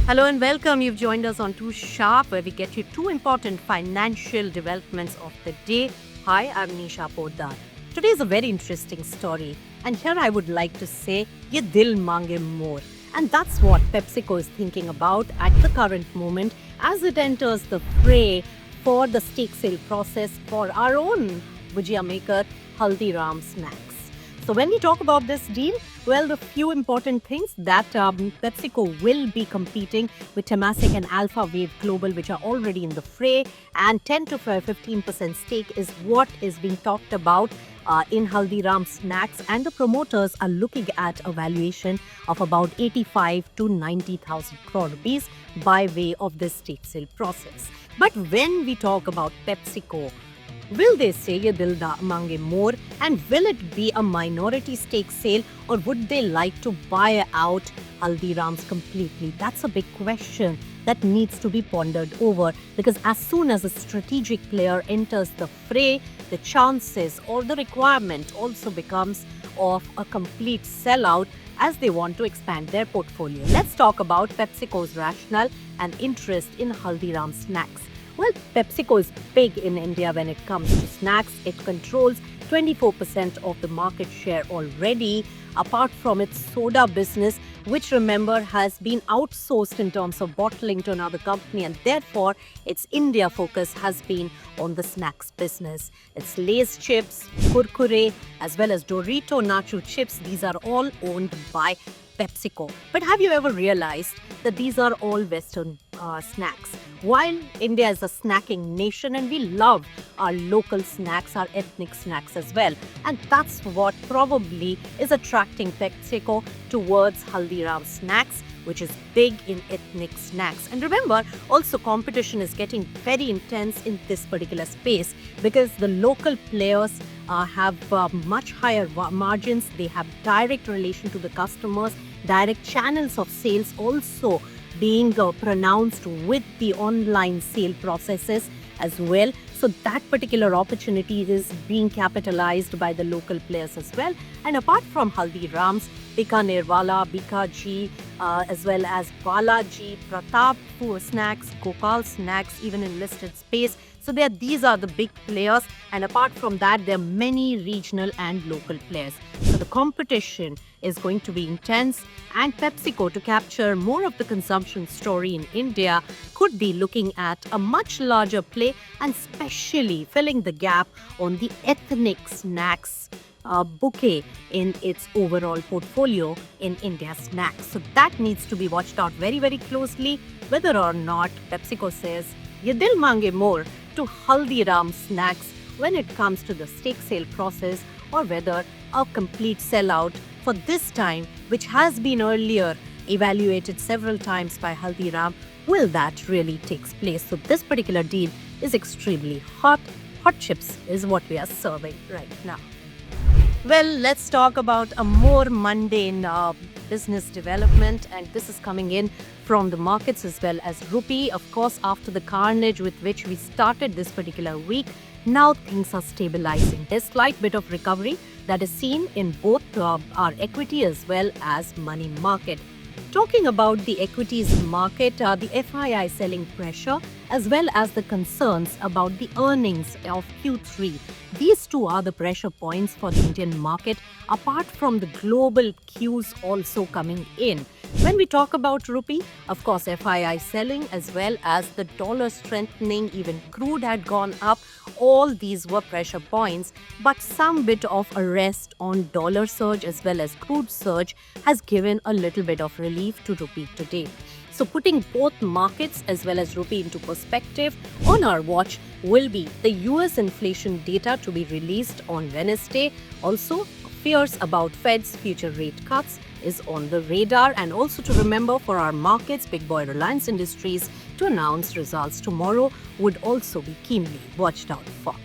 Hello and welcome. You've joined us on Too Sharp, where we get you two important financial developments of the day. Hi, I'm Nisha Poddar. Today is a very interesting story, and here I would like to say, ye dil mange more. And that's what PepsiCo is thinking about at the current moment as it enters the fray for the stake sale process for our own bhujia maker, Haldiram Snacks. So when we talk about this deal, well, the few important things that PepsiCo will be competing with Temasek and Alpha Wave Global, which are already in the fray, and 10 to 15% stake is what is being talked about in Haldiram Snacks, and the promoters are looking at a valuation of about 85 to 90,000 crore rupees by way of this stake sale process. But when we talk about PepsiCo, will they say ye dil mange more, and will it be a minority stake sale, or would they like to buy out Haldiram's completely? That's a big question that needs to be pondered over, because as soon as a strategic player enters the fray, the chances or the requirement also becomes of a complete sellout as they want to expand their portfolio. Let's talk about PepsiCo's rationale and interest in Haldiram Snacks. Well, PepsiCo is big in India when it comes to snacks. It controls 24% of the market share already, apart from its soda business, which, remember, has been outsourced in terms of bottling to another company, and therefore its India focus has been on the snacks business. Its Lay's chips, Kurkure, as well as Dorito Nacho chips, these are all owned by PepsiCo. But have you ever realized that these are all Western snacks? While India is a snacking nation and we love our local snacks, our ethnic snacks as well. And that's what probably is attracting PepsiCo towards Haldiram Snacks, which is big in ethnic snacks. And remember, also competition is getting very intense in this particular space because the local players have much higher margins. They have direct relation to the customers, direct channels of sales also being pronounced with the online sale processes as well. So that particular opportunity is being capitalized by the local players as well. And apart from Haldiram's, Bikanerwala, Bikaji, as well as Balaji, Pratap Snacks, Gokal Snacks, even in listed space. So these are the big players, and apart from that, there are many regional and local players. So the competition is going to be intense, and PepsiCo, to capture more of the consumption story in India, could be looking at a much larger play, and especially filling the gap on the ethnic snacks bouquet in its overall portfolio in India snacks. So that needs to be watched out very, very closely, whether or not PepsiCo says ye dil mange more to Haldiram Snacks when it comes to the stake sale process, or whether a complete sellout for this time, which has been earlier evaluated several times by Haldiram, will that really takes place. So this particular deal is extremely hot. Hot chips is what we are serving right now. Well, let's talk about a more mundane business development, and this is coming in from the markets as well as rupee. Of course, after the carnage with which we started this particular week, now things are stabilizing. There's slight bit of recovery that is seen in both our equity as well as money market. Talking about the equities market, the FII selling pressure as well as the concerns about the earnings of Q3. These two are the pressure points for the Indian market, apart from the global cues also coming in. When we talk about rupee, of course, FII selling as well as the dollar strengthening, even crude had gone up. All these were pressure points, but some bit of a rest on dollar surge as well as crude surge has given a little bit of relief to rupee today. So putting both markets as well as rupee into perspective, on our watch will be the US inflation data to be released on Wednesday. Also, fears about Fed's future rate cuts is on the radar, and also to remember for our markets, big boy Reliance Industries to announce results tomorrow would also be keenly watched out for.